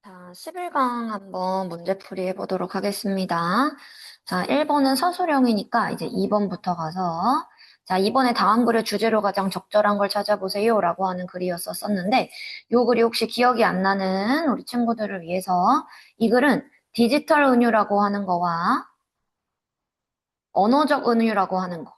자, 11강 한번 문제풀이 해보도록 하겠습니다. 자, 1번은 서술형이니까 이제 2번부터 가서, 자, 이번에 다음 글의 주제로 가장 적절한 걸 찾아보세요 라고 하는 글이었었는데, 요 글이 혹시 기억이 안 나는 우리 친구들을 위해서 이 글은 디지털 은유라고 하는 거와 언어적 은유라고 하는 거.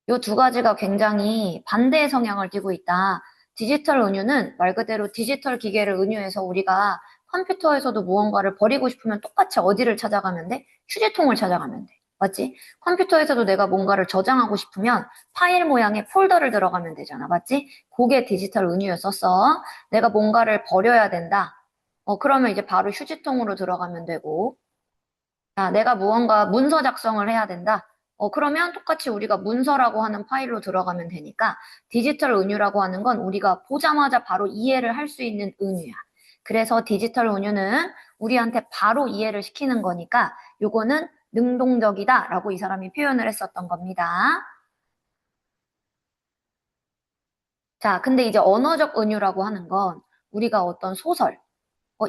요 두 가지가 굉장히 반대의 성향을 띠고 있다. 디지털 은유는 말 그대로 디지털 기계를 은유해서 우리가 컴퓨터에서도 무언가를 버리고 싶으면 똑같이 어디를 찾아가면 돼? 휴지통을 찾아가면 돼. 맞지? 컴퓨터에서도 내가 뭔가를 저장하고 싶으면 파일 모양의 폴더를 들어가면 되잖아. 맞지? 그게 디지털 은유였었어. 내가 뭔가를 버려야 된다. 그러면 이제 바로 휴지통으로 들어가면 되고. 자, 내가 무언가 문서 작성을 해야 된다. 그러면 똑같이 우리가 문서라고 하는 파일로 들어가면 되니까 디지털 은유라고 하는 건 우리가 보자마자 바로 이해를 할 수 있는 은유야. 그래서 디지털 은유는 우리한테 바로 이해를 시키는 거니까 요거는 능동적이다라고 이 사람이 표현을 했었던 겁니다. 자, 근데 이제 언어적 은유라고 하는 건 우리가 어떤 소설,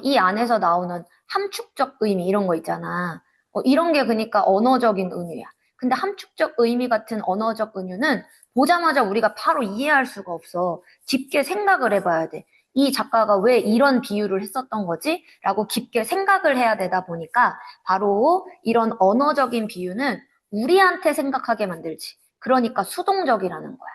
이 안에서 나오는 함축적 의미 이런 거 있잖아. 이런 게 그러니까 언어적인 은유야. 근데 함축적 의미 같은 언어적 은유는 보자마자 우리가 바로 이해할 수가 없어. 깊게 생각을 해봐야 돼. 이 작가가 왜 이런 비유를 했었던 거지? 라고 깊게 생각을 해야 되다 보니까 바로 이런 언어적인 비유는 우리한테 생각하게 만들지. 그러니까 수동적이라는 거야.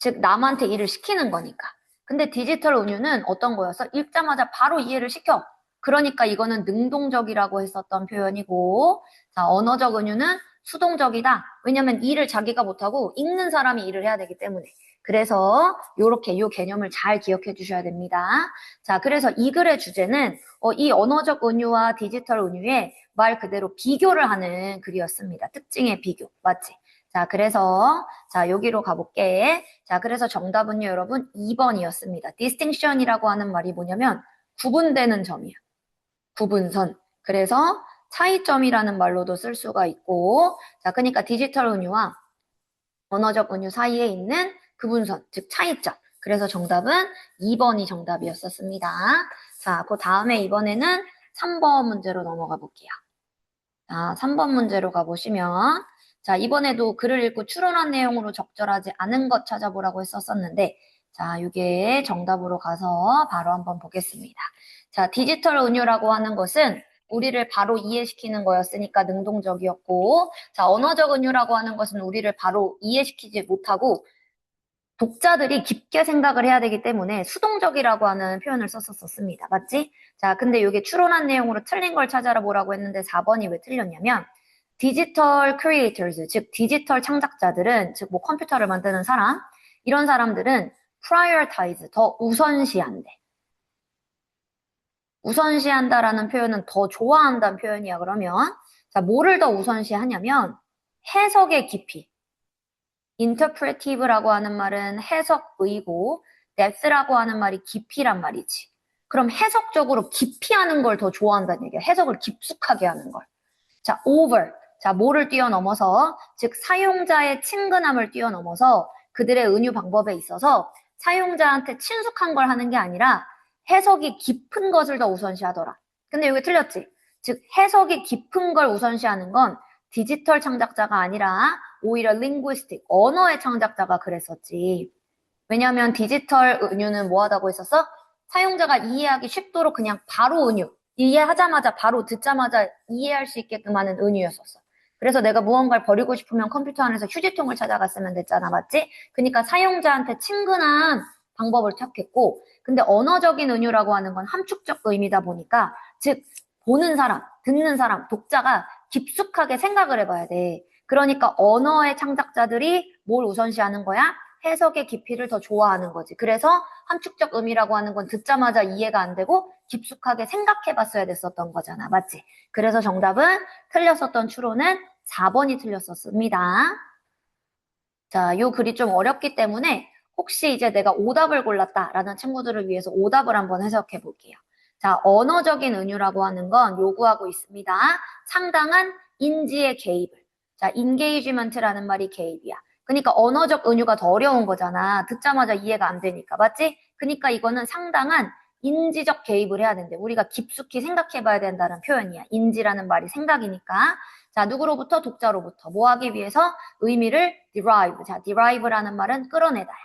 즉 남한테 일을 시키는 거니까. 근데 디지털 은유는 어떤 거였어? 읽자마자 바로 이해를 시켜. 그러니까 이거는 능동적이라고 했었던 표현이고, 자, 언어적 은유는 수동적이다. 왜냐면 일을 자기가 못하고 읽는 사람이 일을 해야 되기 때문에. 그래서 요렇게 요 개념을 잘 기억해 주셔야 됩니다. 자, 그래서 이 글의 주제는 이 언어적 은유와 디지털 은유의 말 그대로 비교를 하는 글이었습니다. 특징의 비교. 맞지? 자, 그래서 자, 여기로 가볼게. 자, 그래서 정답은요, 여러분, 2번이었습니다. distinction이라고 하는 말이 뭐냐면 구분되는 점이야. 구분선. 그래서 차이점이라는 말로도 쓸 수가 있고, 자, 그러니까 디지털 은유와 언어적 은유 사이에 있는 구분선, 즉 차이점. 그래서 정답은 2번이 정답이었었습니다. 자, 그 다음에 이번에는 3번 문제로 넘어가 볼게요. 자, 3번 문제로 가보시면, 자, 이번에도 글을 읽고 추론한 내용으로 적절하지 않은 것 찾아보라고 했었는데, 자, 이게 정답으로 가서 바로 한번 보겠습니다. 자, 디지털 은유라고 하는 것은 우리를 바로 이해시키는 거였으니까 능동적이었고, 자, 언어적 은유라고 하는 것은 우리를 바로 이해시키지 못하고, 독자들이 깊게 생각을 해야 되기 때문에 수동적이라고 하는 표현을 썼었습니다. 맞지? 자, 근데 이게 추론한 내용으로 틀린 걸 찾아라 보라고 했는데 4번이 왜 틀렸냐면 디지털 크리에이터즈, 즉 디지털 창작자들은, 즉 뭐 컴퓨터를 만드는 사람, 이런 사람들은 prioritize, 더 우선시한대. 우선시한다라는 표현은 더 좋아한다는 표현이야. 그러면 자, 뭐를 더 우선시하냐면 해석의 깊이. interpretive라고 하는 말은 해석의고 depth라고 하는 말이 깊이란 말이지. 그럼 해석적으로 깊이 하는 걸 더 좋아한다는 얘기야. 해석을 깊숙하게 하는 걸. 자, over. 자, 뭐를 뛰어넘어서, 즉 사용자의 친근함을 뛰어넘어서 그들의 은유 방법에 있어서 사용자한테 친숙한 걸 하는 게 아니라 해석이 깊은 것을 더 우선시하더라. 근데 여기 틀렸지? 즉 해석이 깊은 걸 우선시하는 건 디지털 창작자가 아니라 오히려 linguistic, 언어의 창작자가 그랬었지. 왜냐하면 디지털 은유는 뭐하다고 했었어? 사용자가 이해하기 쉽도록 그냥 바로 은유, 이해하자마자 바로 듣자마자 이해할 수 있게끔 하는 은유였었어. 그래서 내가 무언가를 버리고 싶으면 컴퓨터 안에서 휴지통을 찾아갔으면 됐잖아, 맞지? 그러니까 사용자한테 친근한 방법을 찾겠고, 근데 언어적인 은유라고 하는 건 함축적 의미다 보니까, 즉 보는 사람, 듣는 사람, 독자가 깊숙하게 생각을 해봐야 돼. 그러니까 언어의 창작자들이 뭘 우선시하는 거야? 해석의 깊이를 더 좋아하는 거지. 그래서 함축적 의미라고 하는 건 듣자마자 이해가 안 되고 깊숙하게 생각해 봤어야 됐었던 거잖아. 맞지? 그래서 정답은 틀렸었던 추론은 4번이 틀렸었습니다. 자, 요 글이 좀 어렵기 때문에 혹시 이제 내가 오답을 골랐다라는 친구들을 위해서 오답을 한번 해석해 볼게요. 자, 언어적인 은유라고 하는 건 요구하고 있습니다. 상당한 인지의 개입을. 자, engagement라는 말이 개입이야. 그러니까 언어적 은유가 더 어려운 거잖아. 듣자마자 이해가 안 되니까. 맞지? 그러니까 이거는 상당한 인지적 개입을 해야 된대. 우리가 깊숙이 생각해 봐야 된다는 표현이야. 인지라는 말이 생각이니까. 자, 누구로부터? 독자로부터. 뭐 하기 위해서? 의미를 derive. 자, derive라는 말은 끌어내다야.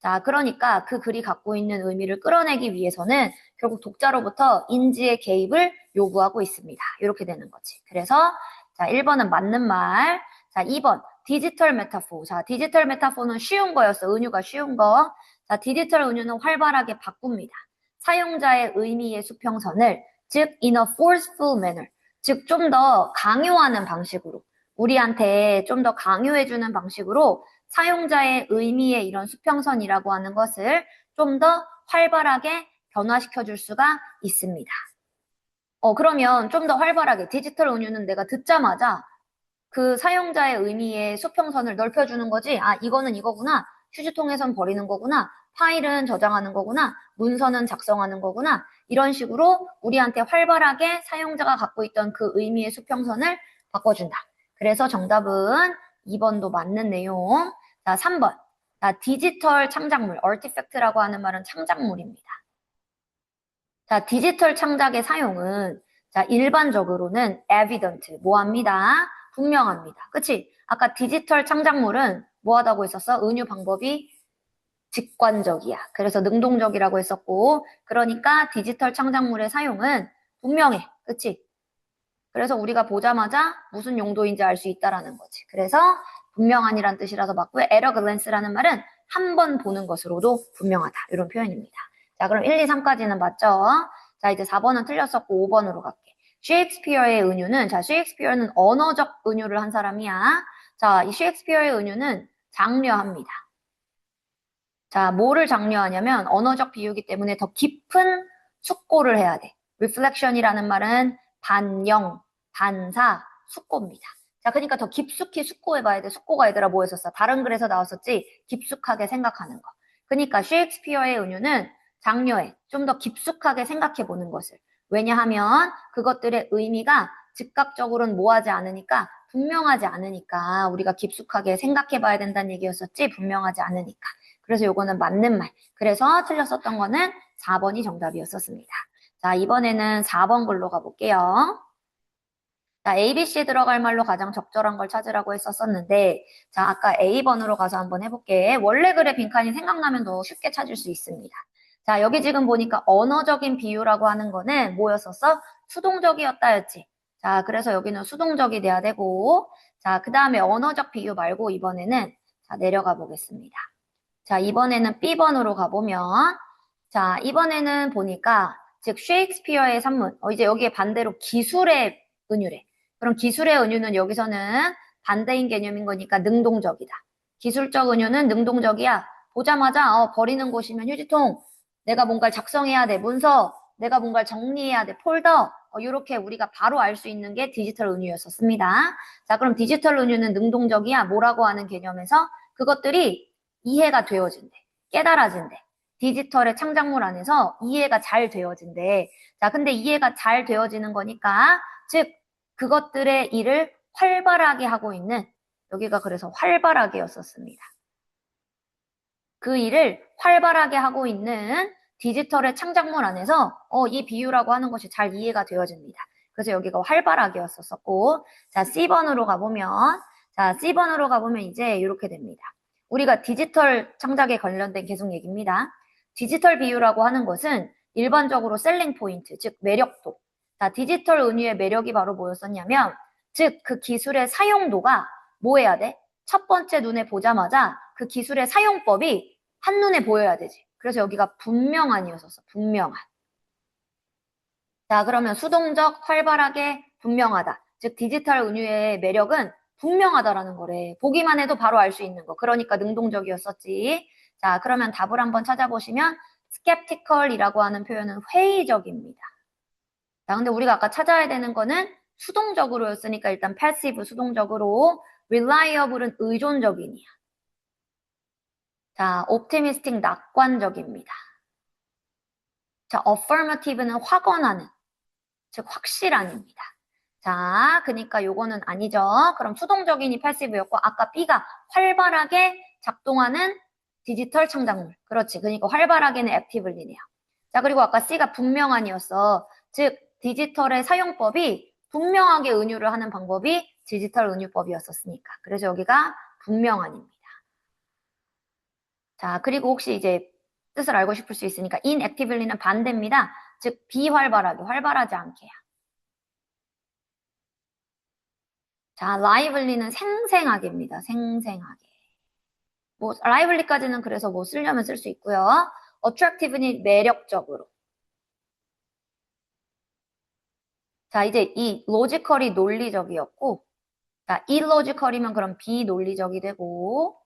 자, 그러니까 그 글이 갖고 있는 의미를 끌어내기 위해서는 결국 독자로부터 인지의 개입을 요구하고 있습니다. 이렇게 되는 거지. 그래서 자, 1번은 맞는 말. 자, 2번 디지털 메타포. 자, 디지털 메타포는 쉬운 거였어. 은유가 쉬운 거. 자, 디지털 은유는 활발하게 바꿉니다. 사용자의 의미의 수평선을 즉 in a forceful manner. 즉 좀 더 강요하는 방식으로 우리한테 좀 더 강요해주는 방식으로 사용자의 의미의 이런 수평선이라고 하는 것을 좀 더 활발하게 변화시켜 줄 수가 있습니다. 그러면 좀 더 활발하게 디지털 은유는 내가 듣자마자 그 사용자의 의미의 수평선을 넓혀주는 거지. 아, 이거는 이거구나. 휴지통에선 버리는 거구나. 파일은 저장하는 거구나. 문서는 작성하는 거구나. 이런 식으로 우리한테 활발하게 사용자가 갖고 있던 그 의미의 수평선을 바꿔준다. 그래서 정답은 2번도 맞는 내용. 자, 3번. 자, 디지털 창작물, artifact라고 하는 말은 창작물입니다. 자, 디지털 창작의 사용은 자, 일반적으로는 evident, 뭐합니다? 분명합니다. 그치? 아까 디지털 창작물은 뭐하다고 했었어? 은유 방법이 직관적이야. 그래서 능동적이라고 했었고, 그러니까 디지털 창작물의 사용은 분명해. 그치? 그래서 우리가 보자마자 무슨 용도인지 알 수 있다라는 거지. 그래서 분명한이란 뜻이라서 맞고요. at a glance라는 말은 한 번 보는 것으로도 분명하다. 이런 표현입니다. 자, 그럼 1, 2, 3까지는 맞죠? 자, 이제 4번은 틀렸었고 5번으로 갈게. 셰익스피어의 은유는, 자, 셰익스피어는 언어적 은유를 한 사람이야. 자, 이 셰익스피어의 은유는 장려합니다. 자, 뭐를 장려하냐면 언어적 비유이기 때문에 더 깊은 숙고를 해야 돼. reflection이라는 말은 반영, 반사, 숙고입니다. 자, 그러니까 더 깊숙이 숙고해봐야 돼. 숙고가 얘들아 뭐였었어? 다른 글에서 나왔었지? 깊숙하게 생각하는 거. 그러니까 셰익스피어의 은유는 장려해. 좀 더 깊숙하게 생각해보는 것을. 왜냐하면 그것들의 의미가 즉각적으로는 뭐하지 않으니까 분명하지 않으니까 우리가 깊숙하게 생각해봐야 된다는 얘기였었지? 분명하지 않으니까. 그래서 요거는 맞는 말. 그래서 틀렸었던 거는 4번이 정답이었었습니다. 자, 이번에는 4번 글로 가볼게요. 자, ABC에 들어갈 말로 가장 적절한 걸 찾으라고 했었는데, 자, 아까 A번으로 가서 한번 해볼게. 원래 글의 빈칸이 생각나면 더 쉽게 찾을 수 있습니다. 자, 여기 지금 보니까 언어적인 비유라고 하는 거는 뭐였었어? 수동적이었다였지. 자, 그래서 여기는 수동적이 돼야 되고, 자, 그 다음에 언어적 비유 말고 이번에는 자, 내려가 보겠습니다. 자, 이번에는 B번으로 가보면, 자, 이번에는 보니까, 즉, 셰익스피어의 산문, 이제 여기에 반대로 기술의 은유래. 그럼 기술의 은유는 여기서는 반대인 개념인 거니까 능동적이다. 기술적 은유는 능동적이야. 보자마자, 버리는 곳이면 휴지통, 내가 뭔가를 작성해야 돼, 문서, 내가 뭔가를 정리해야 돼, 폴더, 이렇게 우리가 바로 알 수 있는 게 디지털 은유였었습니다. 자, 그럼 디지털 은유는 능동적이야. 뭐라고 하는 개념에서 그것들이 이해가 되어진대. 깨달아진대. 디지털의 창작물 안에서 이해가 잘 되어진대. 자, 근데 이해가 잘 되어지는 거니까, 즉, 그것들의 일을 활발하게 하고 있는, 여기가 그래서 활발하게였었습니다. 그 일을 활발하게 하고 있는 디지털의 창작물 안에서, 이 비유라고 하는 것이 잘 이해가 되어집니다. 그래서 여기가 활발하게였었고, 자, C번으로 가보면, 자, C번으로 가보면 이제 이렇게 됩니다. 우리가 디지털 창작에 관련된 계속 얘기입니다. 디지털 비유라고 하는 것은 일반적으로 셀링 포인트, 즉 매력도. 자, 디지털 은유의 매력이 바로 뭐였었냐면, 즉 그 기술의 사용도가 뭐 해야 돼? 첫 번째 눈에 보자마자 그 기술의 사용법이 한눈에 보여야 되지. 그래서 여기가 분명한이었었어. 분명한. 자, 그러면 수동적, 활발하게, 분명하다. 즉 디지털 은유의 매력은 분명하다라는 거래. 보기만 해도 바로 알 수 있는 거. 그러니까 능동적이었었지. 자, 그러면 답을 한번 찾아보시면 skeptical이라고 하는 표현은 회의적입니다. 자, 근데 우리가 아까 찾아야 되는 거는 수동적으로였으니까 일단 passive 수동적으로, reliable은 의존적인이야. 자, optimistic 낙관적입니다. 자, affirmative는 확언하는, 즉 확실한입니다. 자, 그러니까 요거는 아니죠. 그럼 수동적이니 패시브였고 아까 B가 활발하게 작동하는 디지털 창작물. 그렇지. 그러니까 활발하게는 액티블리네요. 자, 그리고 아까 C가 분명한이었어. 즉 디지털의 사용법이 분명하게 은유를 하는 방법이 디지털 은유법이었었으니까. 그래서 여기가 분명한입니다. 자, 그리고 혹시 이제 뜻을 알고 싶을 수 있으니까 inactivelly는 반대입니다. 즉 비활발하게, 활발하지 않게야. 자, lively는 생생하게입니다. 생생하게. 뭐 lively까지는 그래서 뭐 쓰려면 쓸 수 있고요. attractive는 매력적으로. 자, 이제 이 logical이 논리적이었고, 자, illogical이면 그럼 비논리적이 되고,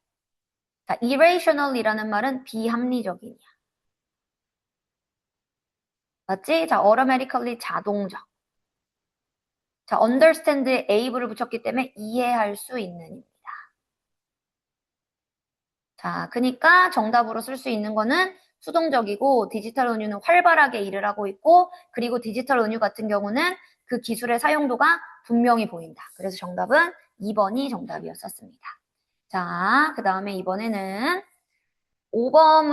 자, irrational이라는 말은 비합리적이냐. 맞지? 자, automatically 자동적. 자, understand에 able을 붙였기 때문에 이해할 수 있는입니다. 자, 그러니까 정답으로 쓸 수 있는 거는 수동적이고 디지털 은유는 활발하게 일을 하고 있고 그리고 디지털 은유 같은 경우는 그 기술의 사용도가 분명히 보인다. 그래서 정답은 2번이 정답이었었습니다. 자, 그 다음에 이번에는 5번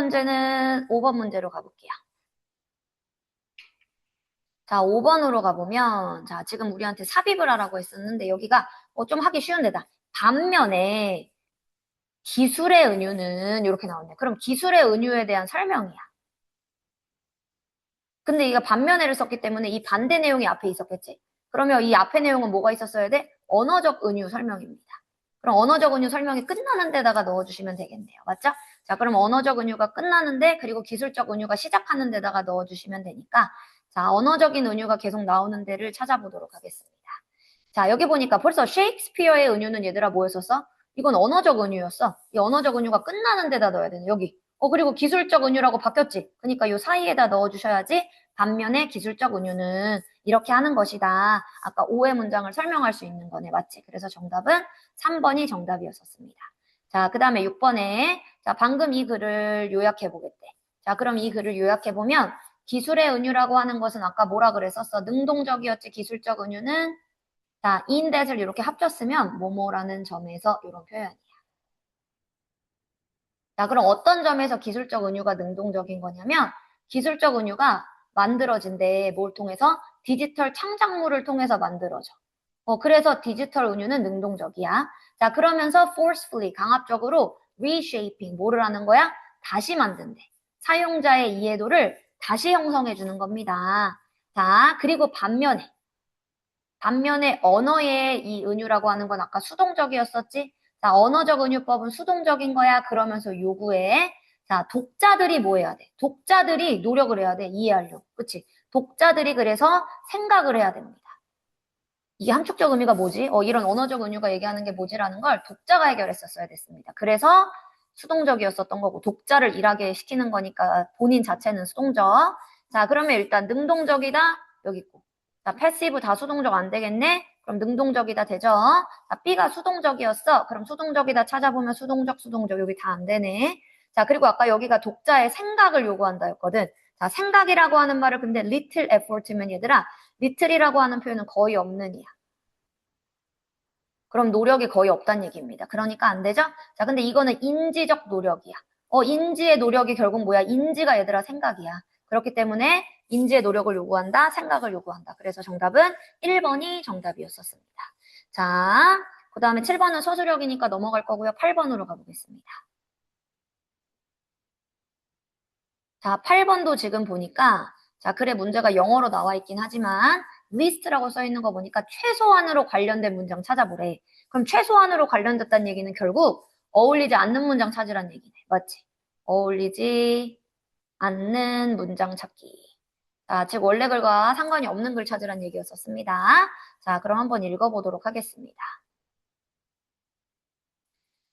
문제로 가볼게요. 자, 5번으로 가보면, 자, 지금 우리한테 삽입을 하라고 했었는데, 여기가 좀 하기 쉬운 데다. 반면에, 기술의 은유는 이렇게 나오네. 그럼 기술의 은유에 대한 설명이야. 근데 이가 반면에를 썼기 때문에 이 반대 내용이 앞에 있었겠지? 그러면 이 앞에 내용은 뭐가 있었어야 돼? 언어적 은유 설명입니다. 그럼 언어적 은유 설명이 끝나는 데다가 넣어주시면 되겠네요. 맞죠? 자, 그럼 언어적 은유가 끝나는데 그리고 기술적 은유가 시작하는 데다가 넣어주시면 되니까 자, 언어적인 은유가 계속 나오는 데를 찾아보도록 하겠습니다. 자, 여기 보니까 벌써 셰익스피어의 은유는 얘들아 뭐였었어? 이건 언어적 은유였어. 이 언어적 은유가 끝나는 데다 넣어야 되네. 여기. 그리고 기술적 은유라고 바뀌었지. 그러니까 요 사이에다 넣어주셔야지 반면에 기술적 은유는 이렇게 하는 것이다. 아까 오해 문장을 설명할 수 있는 거네. 맞지? 그래서 정답은 3번이 정답이었었습니다. 자, 그 다음에 6번에 자, 방금 이 글을 요약해 보겠대. 자, 그럼 이 글을 요약해 보면 기술의 은유라고 하는 것은 아까 뭐라 그랬었어? 능동적이었지. 기술적 은유는 자, in that을 이렇게 합쳤으면 뭐뭐라는 점에서 이런 표현이야. 자, 그럼 어떤 점에서 기술적 은유가 능동적인 거냐면 기술적 은유가 만들어진대. 뭘 통해서? 디지털 창작물을 통해서 만들어져. 그래서 디지털 은유는 능동적이야. 자, 그러면서 forcefully, 강압적으로 reshaping, 뭐를 하는 거야? 다시 만든대. 사용자의 이해도를 다시 형성해 주는 겁니다. 자, 그리고 반면에 언어의 이 은유라고 하는 건 아까 수동적이었었지? 자, 언어적 은유법은 수동적인 거야. 그러면서 요구해. 자, 독자들이 뭐 해야 돼? 독자들이 노력을 해야 돼. 이해하려고. 그치? 독자들이 그래서 생각을 해야 됩니다. 이게 함축적 의미가 뭐지? 이런 언어적 은유가 얘기하는 게 뭐지라는 걸 독자가 해결했었어야 됐습니다. 그래서 수동적이었었던 거고 독자를 일하게 시키는 거니까 본인 자체는 수동적. 자, 그러면 일단 능동적이다. 여기 있고. 자, 패시브 다 수동적 안 되겠네? 그럼 능동적이다 되죠? 자, B가 수동적이었어. 그럼 수동적이다 찾아보면 수동적 여기 다 안 되네. 자, 그리고 아까 여기가 독자의 생각을 요구한다 였거든. 자, 생각이라고 하는 말을 근데 little effort면 얘들아 little이라고 하는 표현은 거의 없는 이야. 그럼 노력이 거의 없다는 얘기입니다. 그러니까 안 되죠? 자, 근데 이거는 인지적 노력이야. 인지의 노력이 결국 뭐야? 인지가 얘들아 생각이야. 그렇기 때문에 인지의 노력을 요구한다, 생각을 요구한다. 그래서 정답은 1번이 정답이었었습니다. 자, 그 다음에 7번은 서술형이니까 넘어갈 거고요. 8번으로 가보겠습니다. 자, 8번도 지금 보니까 자, 그래 문제가 영어로 나와 있긴 하지만 list라고 써 있는 거 보니까 최소한으로 관련된 문장 찾아보래. 그럼 최소한으로 관련됐다는 얘기는 결국 어울리지 않는 문장 찾으란 얘기네. 맞지? 어울리지 않는 문장 찾기. 자, 즉 원래 글과 상관이 없는 글 찾으란 얘기였었습니다. 자, 그럼 한번 읽어보도록 하겠습니다.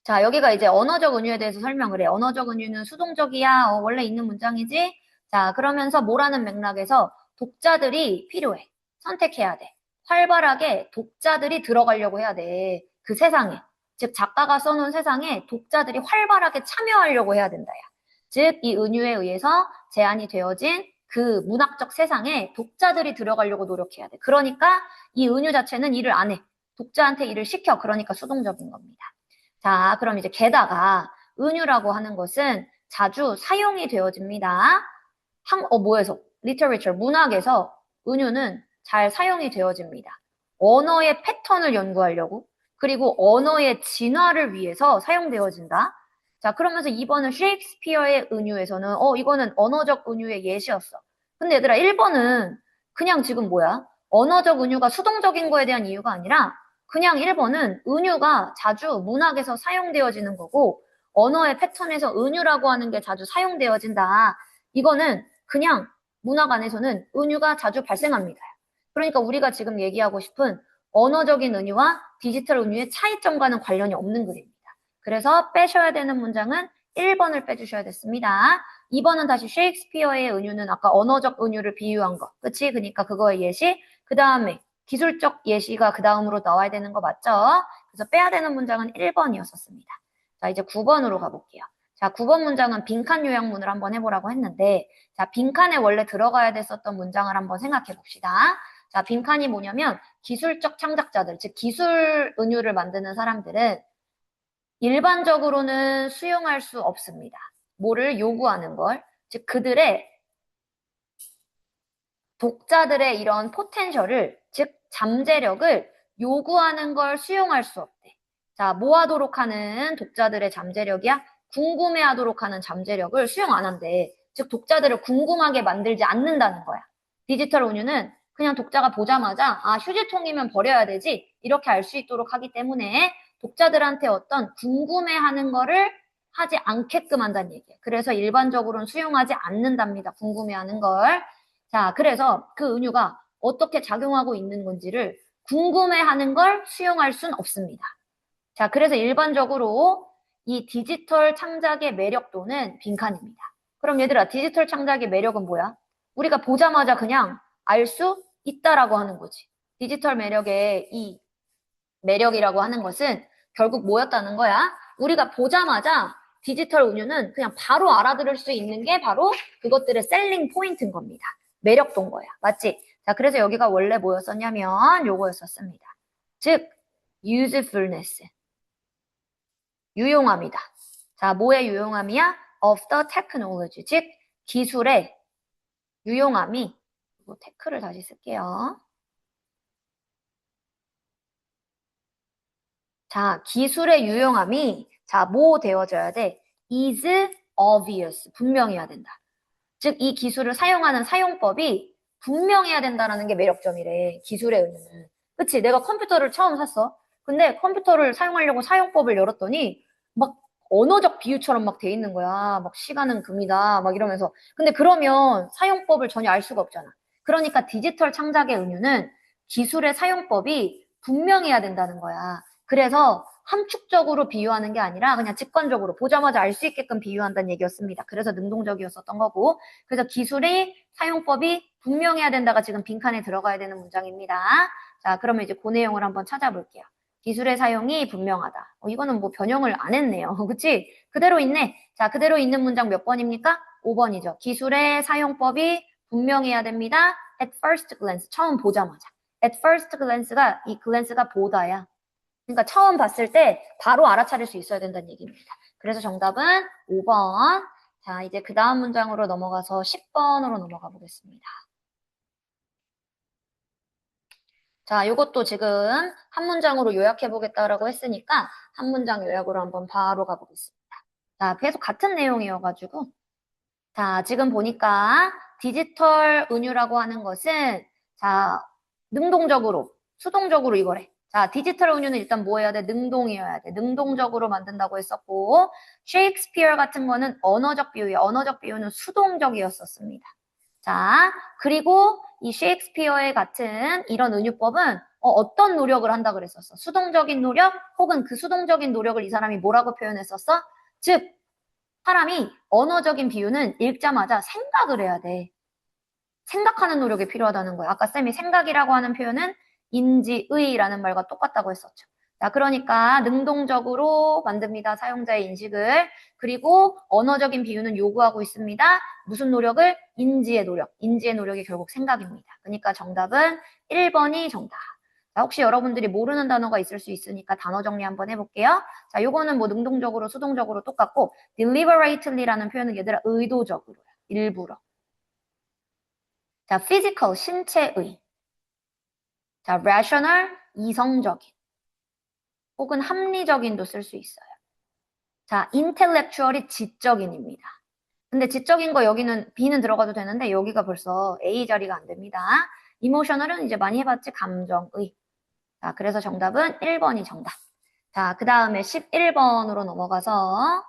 자, 여기가 이제 언어적 은유에 대해서 설명을 해. 언어적 은유는 수동적이야. 원래 있는 문장이지. 자, 그러면서 뭐라는 맥락에서 독자들이 필요해. 선택해야 돼. 활발하게 독자들이 들어가려고 해야 돼. 그 세상에. 즉, 작가가 써놓은 세상에 독자들이 활발하게 참여하려고 해야 된다. 야. 즉, 이 은유에 의해서 제안이 되어진 그 문학적 세상에 독자들이 들어가려고 노력해야 돼. 그러니까 이 은유 자체는 일을 안 해. 독자한테 일을 시켜. 그러니까 수동적인 겁니다. 자, 그럼 이제 게다가 은유라고 하는 것은 자주 사용이 되어집니다. 뭐에서? literature, 문학에서 은유는 잘 사용이 되어집니다. 언어의 패턴을 연구하려고, 그리고 언어의 진화를 위해서 사용되어진다. 자, 그러면서 2번은 셰익스피어의 은유에서는, 이거는 언어적 은유의 예시였어. 근데 얘들아, 1번은 그냥 지금 뭐야? 언어적 은유가 수동적인 거에 대한 이유가 아니라, 그냥 1번은 은유가 자주 문학에서 사용되어지는 거고, 언어의 패턴에서 은유라고 하는 게 자주 사용되어진다. 이거는 그냥 문학 안에서는 은유가 자주 발생합니다. 그러니까 우리가 지금 얘기하고 싶은 언어적인 은유와 디지털 은유의 차이점과는 관련이 없는 글입니다. 그래서 빼셔야 되는 문장은 1번을 빼주셔야겠습니다. 2번은 다시 셰익스피어의 은유는 아까 언어적 은유를 비유한 거. 그치? 그러니까 그거의 예시. 그 다음에 기술적 예시가 그 다음으로 나와야 되는 거 맞죠? 그래서 빼야 되는 문장은 1번이었었습니다. 자, 이제 9번으로 가볼게요. 자, 9번 문장은 빈칸 요약문을 한번 해보라고 했는데, 자, 빈칸에 원래 들어가야 됐었던 문장을 한번 생각해 봅시다. 자, 빈칸이 뭐냐면 기술적 창작자들, 즉 기술 은유를 만드는 사람들은 일반적으로는 수용할 수 없습니다. 뭐를 요구하는 걸, 즉 그들의 독자들의 이런 포텐셜을, 즉 잠재력을 요구하는 걸 수용할 수 없대. 자, 뭐 하도록 하는 독자들의 잠재력이야? 궁금해하도록 하는 잠재력을 수용 안 한대. 즉 독자들을 궁금하게 만들지 않는다는 거야. 디지털 은유는 그냥 독자가 보자마자 휴지통이면 버려야 되지 이렇게 알 수 있도록 하기 때문에 독자들한테 어떤 궁금해하는 거를 하지 않게끔 한다는 얘기예요. 그래서 일반적으로는 수용하지 않는답니다. 궁금해하는 걸. 자, 그래서 그 은유가 어떻게 작용하고 있는 건지를 궁금해하는 걸 수용할 순 없습니다. 자, 그래서 일반적으로 이 디지털 창작의 매력도는 빈칸입니다. 그럼 얘들아, 디지털 창작의 매력은 뭐야? 우리가 보자마자 그냥 알 수 있다라고 하는 거지. 디지털 매력의 이 매력이라고 하는 것은 결국 뭐였다는 거야? 우리가 보자마자 디지털 은유는 그냥 바로 알아들을 수 있는 게 바로 그것들의 셀링 포인트인 겁니다. 매력도인 거야. 맞지? 자, 그래서 여기가 원래 뭐였었냐면 요거였었습니다. 즉, usefulness. 유용함이다. 자, 뭐의 유용함이야? of the technology. 즉, 기술의 유용함이, 이거 테크를 다시 쓸게요. 자, 기술의 유용함이, 자, 뭐 되어져야 돼? is obvious. 분명해야 된다. 즉, 이 기술을 사용하는 사용법이 분명해야 된다는 게 매력점이래. 기술의 의미는. 그치? 내가 컴퓨터를 처음 샀어. 근데 컴퓨터를 사용하려고 사용법을 열었더니 막 언어적 비유처럼 막 돼 있는 거야. 막 시간은 금이다. 막 이러면서. 근데 그러면 사용법을 전혀 알 수가 없잖아. 그러니까 디지털 창작의 은유는 기술의 사용법이 분명해야 된다는 거야. 그래서 함축적으로 비유하는 게 아니라 그냥 직관적으로 보자마자 알 수 있게끔 비유한다는 얘기였습니다. 그래서 능동적이었었던 거고. 그래서 기술의 사용법이 분명해야 된다가 지금 빈칸에 들어가야 되는 문장입니다. 자, 그러면 이제 그 내용을 한번 찾아볼게요. 기술의 사용이 분명하다. 이거는 뭐 변형을 안 했네요. 그치? 그대로 있네. 자, 그대로 있는 문장 몇 번입니까? 5번이죠. 기술의 사용법이 분명해야 됩니다. At first glance. 처음 보자마자. At first glance가, 이 glance가 보다야. 그러니까 처음 봤을 때 바로 알아차릴 수 있어야 된다는 얘기입니다. 그래서 정답은 5번. 자, 이제 그 다음 문장으로 넘어가서 10번으로 넘어가 보겠습니다. 자, 이것도 지금 한 문장으로 요약해 보겠다라고 했으니까 한 문장 요약으로 한번 바로 가보겠습니다. 자, 계속 같은 내용이어가지고. 자, 지금 보니까 디지털 은유라고 하는 것은 자, 능동적으로, 수동적으로 이거래. 자, 디지털 은유는 일단 뭐 해야 돼? 능동이어야 돼. 능동적으로 만든다고 했었고, 셰익스피어 같은 거는 언어적 비유야. 언어적 비유는 수동적이었었습니다. 자, 그리고 이 셰익스피어의 같은 이런 은유법은 어떤 노력을 한다 그랬었어? 수동적인 노력 혹은 그 수동적인 노력을 이 사람이 뭐라고 표현했었어? 즉, 사람이 언어적인 비유는 읽자마자 생각을 해야 돼. 생각하는 노력이 필요하다는 거야. 아까 쌤이 생각이라고 하는 표현은 인지의라는 말과 똑같다고 했었죠. 자, 그러니까 능동적으로 만듭니다. 사용자의 인식을. 그리고 언어적인 비유는 요구하고 있습니다. 무슨 노력을? 인지의 노력. 인지의 노력이 결국 생각입니다. 그러니까 정답은 1번이 정답. 자, 혹시 여러분들이 모르는 단어가 있을 수 있으니까 단어 정리 한번 해볼게요. 자, 요거는 뭐 능동적으로, 수동적으로 똑같고 deliberately라는 표현은 얘들아 의도적으로요. 일부러. 자, physical, 신체의. 자, rational, 이성적인. 혹은 합리적인도 쓸 수 있어요. 자, intellectual이 지적인입니다. 근데 지적인 거 여기는 B는 들어가도 되는데 여기가 벌써 A 자리가 안 됩니다. emotional은 이제 많이 해봤지? 감정의. 자, 그래서 정답은 1번이 정답. 자, 그 다음에 11번으로 넘어가서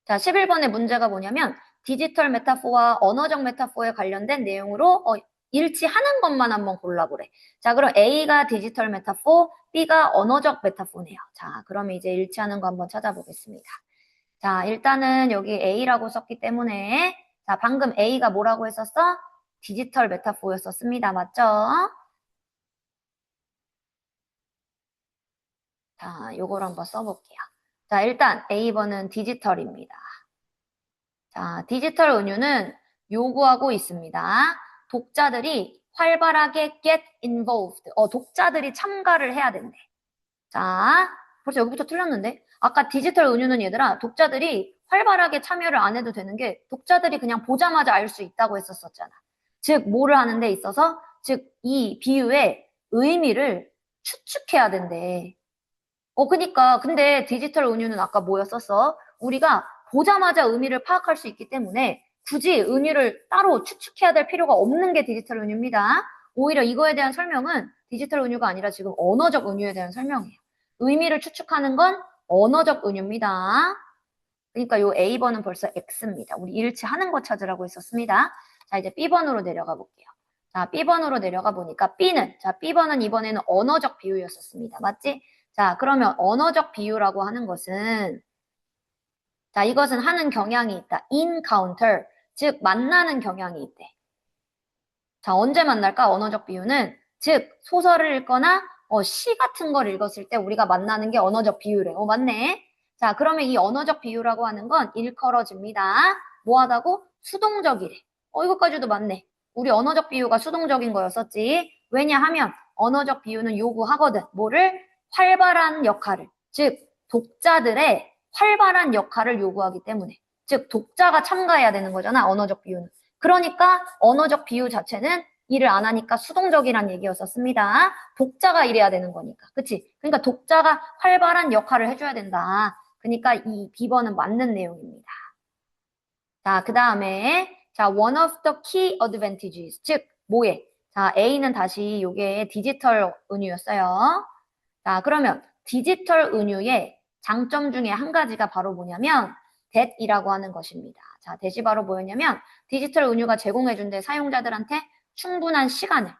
자, 11번의 문제가 뭐냐면 디지털 메타포와 언어적 메타포에 관련된 내용으로 일치하는 것만 한번 골라보래. 자, 그럼 A가 디지털 메타포, B가 언어적 메타포네요. 자, 그러면 이제 일치하는 거 한번 찾아보겠습니다. 자, 일단은 여기 A라고 썼기 때문에 자, 방금 A가 뭐라고 했었어? 디지털 메타포였었습니다. 맞죠? 자, 요걸 한번 써볼게요. 자, 일단 A번은 디지털입니다. 자, 디지털 은유는 요구하고 있습니다. 독자들이 활발하게 get involved. 독자들이 참가를 해야 된대. 자, 벌써 여기부터 틀렸는데? 아까 디지털 은유는 얘들아, 독자들이 활발하게 참여를 안 해도 되는 게 독자들이 그냥 보자마자 알 수 있다고 했었잖아. 즉, 뭐를 하는 데 있어서, 즉, 이 비유의 의미를 추측해야 된대. 그니까, 근데 디지털 은유는 아까 뭐였었어? 우리가 보자마자 의미를 파악할 수 있기 때문에 굳이 의미를 따로 추측해야 될 필요가 없는 게 디지털 은유입니다. 오히려 이거에 대한 설명은 디지털 은유가 아니라 지금 언어적 은유에 대한 설명이에요. 의미를 추측하는 건 언어적 은유입니다. 그러니까 요 A번은 벌써 X입니다. 우리 일치하는 거 찾으라고 했었습니다. 자, 이제 B번으로 내려가 볼게요. 자, B번으로 내려가 보니까 B번은 이번에는 언어적 비유였었습니다. 맞지? 자, 그러면 언어적 비유라고 하는 것은 자, 이것은 하는 경향이 있다. encounter, 즉 만나는 경향이 있대. 자, 언제 만날까? 언어적 비유는 즉 소설을 읽거나 시 같은 걸 읽었을 때 우리가 만나는 게 언어적 비유래. 맞네. 자, 그러면 이 언어적 비유라고 하는 건 일컬어집니다. 뭐하다고? 수동적이래. 이것까지도 맞네. 우리 언어적 비유가 수동적인 거였었지. 왜냐하면 언어적 비유는 요구하거든. 뭐를? 활발한 역할을. 즉 독자들의 활발한 역할을 요구하기 때문에. 즉 독자가 참가해야 되는 거잖아. 언어적 비유는. 그러니까 언어적 비유 자체는 일을 안 하니까 수동적이란 얘기였었습니다. 독자가 일해야 되는 거니까. 그치? 그러니까 독자가 활발한 역할을 해줘야 된다. 그러니까 이 B번은 맞는 내용입니다. 자, 그 다음에 자, one of the key advantages. 즉, 뭐에? 자, A는 다시 요게 디지털 은유였어요. 자, 그러면 디지털 은유의 장점 중에 한 가지가 바로 뭐냐면 that이라고 하는 것입니다. 자, that이 바로 뭐였냐면 디지털 은유가 제공해준대 사용자들한테 충분한 시간을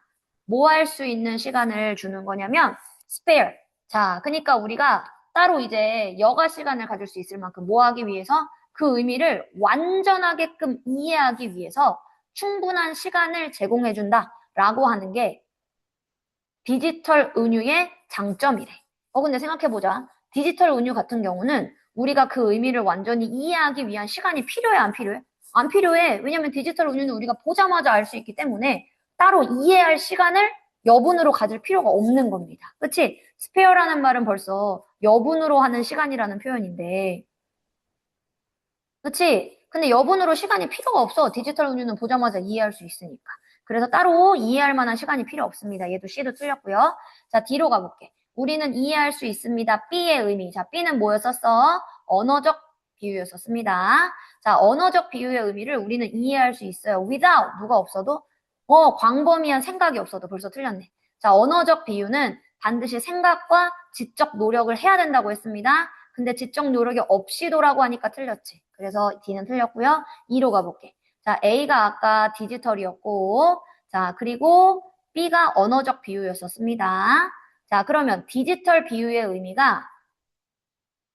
뭐 할 수 있는 시간을 주는 거냐면 spare. 자, 그러니까 우리가 따로 이제 여가 시간을 가질 수 있을 만큼 뭐 하기 위해서 그 의미를 완전하게끔 이해하기 위해서 충분한 시간을 제공해준다라고 하는 게 디지털 은유의 장점이래. 근데 생각해보자. 디지털 은유 같은 경우는 우리가 그 의미를 완전히 이해하기 위한 시간이 필요해, 안 필요해? 안 필요해. 왜냐면 디지털 은유는 우리가 보자마자 알 수 있기 때문에 따로 이해할 시간을 여분으로 가질 필요가 없는 겁니다. 그치? 스페어라는 말은 벌써 여분으로 하는 시간이라는 표현인데. 그치? 근데 여분으로 시간이 필요가 없어. 디지털 은유는 보자마자 이해할 수 있으니까. 그래서 따로 이해할 만한 시간이 필요 없습니다. 얘도 C도 틀렸고요. 자, D로 가볼게. 우리는 이해할 수 있습니다. B의 의미. 자, B는 뭐였었어? 언어적 비유였었습니다. 자, 언어적 비유의 의미를 우리는 이해할 수 있어요. without 누가 없어도 광범위한 생각이 없어도 벌써 틀렸네. 자, 언어적 비유는 반드시 생각과 지적 노력을 해야 된다고 했습니다. 근데 지적 노력이 없이도라고 하니까 틀렸지. 그래서 D는 틀렸고요. 2로 가볼게. 자, A가 아까 디지털이었고, 자, 그리고 B가 언어적 비유였었습니다. 자, 그러면 디지털 비유의 의미가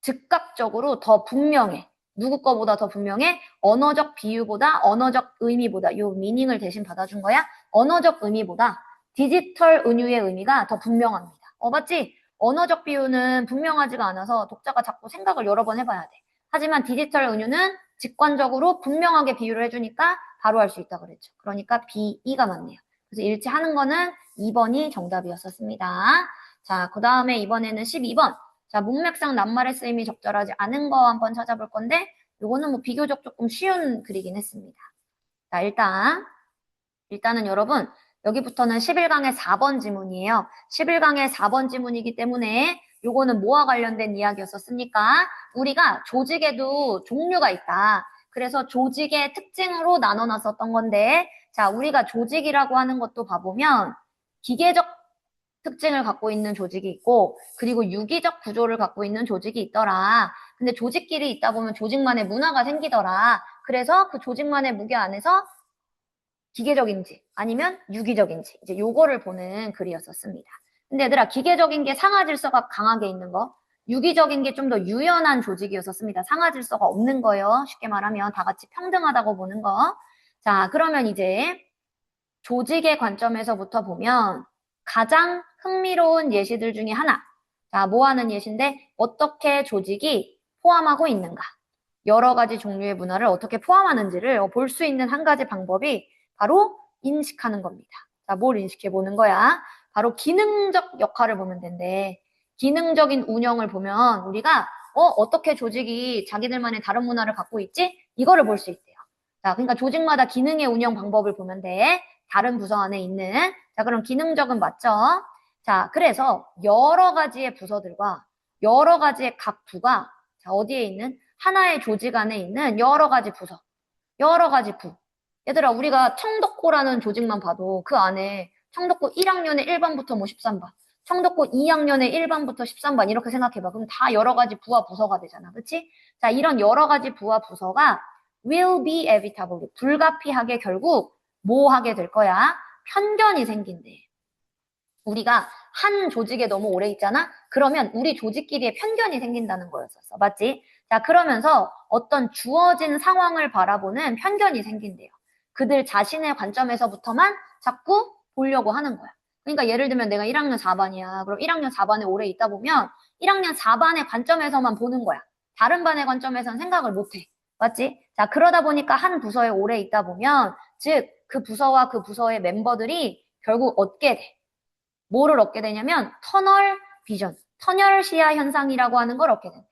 즉각적으로 더 분명해. 누구 거보다 더 분명해? 언어적 비유보다 언어적 의미보다 요 미닝을 대신 받아준 거야? 언어적 의미보다 디지털 은유의 의미가 더 분명합니다. 맞지? 언어적 비유는 분명하지가 않아서 독자가 자꾸 생각을 여러 번 해봐야 돼. 하지만 디지털 은유는 직관적으로 분명하게 비유를 해주니까 바로 할 수 있다 그랬죠. 그러니까 B, E가 맞네요. 그래서 일치하는 거는 2번이 정답이었었습니다. 자, 그 다음에 이번에는 12번. 자, 문맥상 낱말의 쓰임이 적절하지 않은 거 한번 찾아볼 건데, 요거는 뭐 비교적 조금 쉬운 글이긴 했습니다. 자, 일단은 여러분, 여기부터는 11강의 4번 지문이에요. 11강의 4번 지문이기 때문에 요거는 뭐와 관련된 이야기였었습니까? 우리가 조직에도 종류가 있다. 그래서 조직의 특징으로 나눠놨었던 건데, 자, 우리가 조직이라고 하는 것도 봐보면 기계적 특징을 갖고 있는 조직이 있고, 그리고 유기적 구조를 갖고 있는 조직이 있더라. 근데 조직끼리 있다 보면 조직만의 문화가 생기더라. 그래서 그 조직만의 무게 안에서 기계적인지 아니면 유기적인지 이제 요거를 보는 글이었었습니다. 근데 얘들아, 기계적인 게 상하 질서가 강하게 있는 거, 유기적인 게 좀 더 유연한 조직이었었습니다. 상하 질서가 없는 거예요. 쉽게 말하면 다 같이 평등하다고 보는 거. 자, 그러면 이제 조직의 관점에서부터 보면 가장 흥미로운 예시들 중에 하나. 자, 뭐 하는 예시인데 어떻게 조직이 포함하고 있는가. 여러 가지 종류의 문화를 어떻게 포함하는지를 볼 수 있는 한 가지 방법이 바로 인식하는 겁니다. 자, 뭘 인식해 보는 거야? 바로 기능적 역할을 보면 된대. 기능적인 운영을 보면 우리가 어떻게 조직이 자기들만의 다른 문화를 갖고 있지? 이거를 볼 수 있대요. 자, 그러니까 조직마다 기능의 운영 방법을 보면 돼. 다른 부서 안에 있는. 자, 그럼 기능적은 맞죠? 자, 그래서 여러 가지의 부서들과 여러 가지의 각 부가 자, 어디에 있는? 하나의 조직 안에 있는 여러 가지 부서, 여러 가지 부. 얘들아, 우리가 청덕고라는 조직만 봐도 그 안에 청덕고 1학년에 1반부터 뭐 13반, 청덕고 2학년에 1반부터 13반 이렇게 생각해봐. 그럼 다 여러 가지 부와 부서가 되잖아. 그치? 자, 이런 여러 가지 부와 부서가 will be inevitably, 불가피하게 결국 뭐 하게 될 거야? 편견이 생긴대. 우리가 한 조직에 너무 오래 있잖아? 그러면 우리 조직끼리의 편견이 생긴다는 거였었어. 맞지? 자, 그러면서 어떤 주어진 상황을 바라보는 편견이 생긴대요. 그들 자신의 관점에서부터만 자꾸 보려고 하는 거야. 그러니까 예를 들면 내가 1학년 4반이야. 그럼 1학년 4반에 오래 있다 보면 1학년 4반의 관점에서만 보는 거야. 다른 반의 관점에서는 생각을 못 해. 맞지? 자, 그러다 보니까 한 부서에 오래 있다 보면 즉 그 부서와 그 부서의 멤버들이 결국 얻게 돼. 뭐를 얻게 되냐면 터널 비전, 터널 시야 현상이라고 하는 걸 얻게 된대.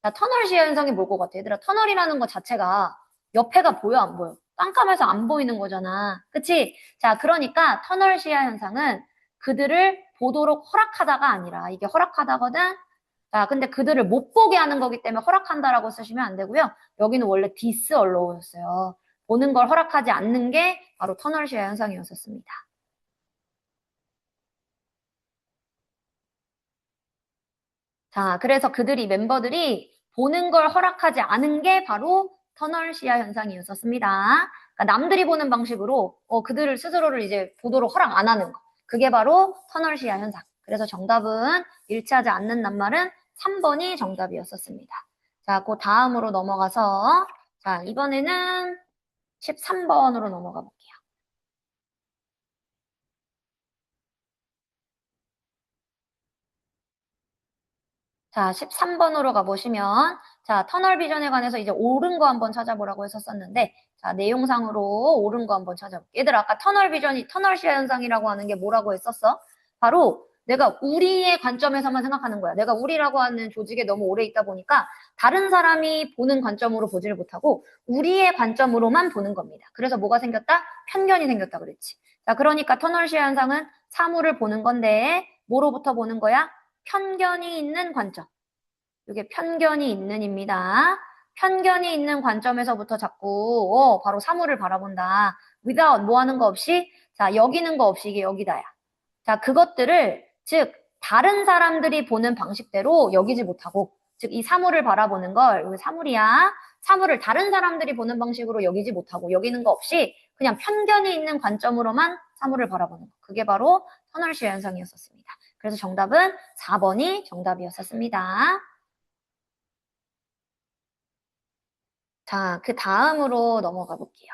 자, 터널 시야 현상이 뭘 것 같아? 얘들아, 터널이라는 것 자체가 옆에가 보여, 안 보여? 깜깜해서 안 보이는 거잖아. 그치? 자, 그러니까 터널 시야 현상은 그들을 보도록 허락하다가 아니라 이게 허락하다거든? 자, 근데 그들을 못 보게 하는 거기 때문에 허락한다라고 쓰시면 안 되고요. 여기는 원래 디스얼로우였어요. 보는 걸 허락하지 않는 게 바로 터널 시야 현상이었었습니다. 자, 그래서 멤버들이 보는 걸 허락하지 않은 게 바로 터널 시야 현상이었었습니다. 그러니까 남들이 보는 방식으로 그들을 스스로를 이제 보도록 허락 안 하는 거. 그게 바로 터널 시야 현상. 그래서 정답은 일치하지 않는 낱말은 3번이 정답이었었습니다. 자, 그 다음으로 넘어가서 자, 이번에는 13번으로 넘어가 볼게요. 자, 13번으로 가보시면, 자, 터널 비전에 관해서 이제 옳은 거 한번 찾아보라고 했었었는데, 자, 내용상으로 옳은 거 한번 찾아볼게요. 얘들 아까 터널 비전이, 터널 시야 현상이라고 하는 게 뭐라고 했었어? 바로 내가 우리의 관점에서만 생각하는 거야. 내가 우리라고 하는 조직에 너무 오래 있다 보니까 다른 사람이 보는 관점으로 보지를 못하고 우리의 관점으로만 보는 겁니다. 그래서 뭐가 생겼다? 편견이 생겼다 그랬지. 자, 그러니까 터널 시야 현상은 사물을 보는 건데, 뭐로부터 보는 거야? 편견이 있는 관점. 이게 편견이 있는입니다. 편견이 있는 관점에서부터 자꾸 바로 사물을 바라본다. without 뭐 하는 거 없이 자 여기는 거 없이 이게 여기다야. 자 그것들을 즉 다른 사람들이 보는 방식대로 여기지 못하고 즉 이 사물을 바라보는 걸 여기 사물이야. 사물을 다른 사람들이 보는 방식으로 여기지 못하고 여기는 거 없이 그냥 편견이 있는 관점으로만 사물을 바라보는 거. 그게 바로 터널시야 현상이었었습니다. 그래서 정답은 4번이 정답이었었습니다. 자, 그 다음으로 넘어가 볼게요.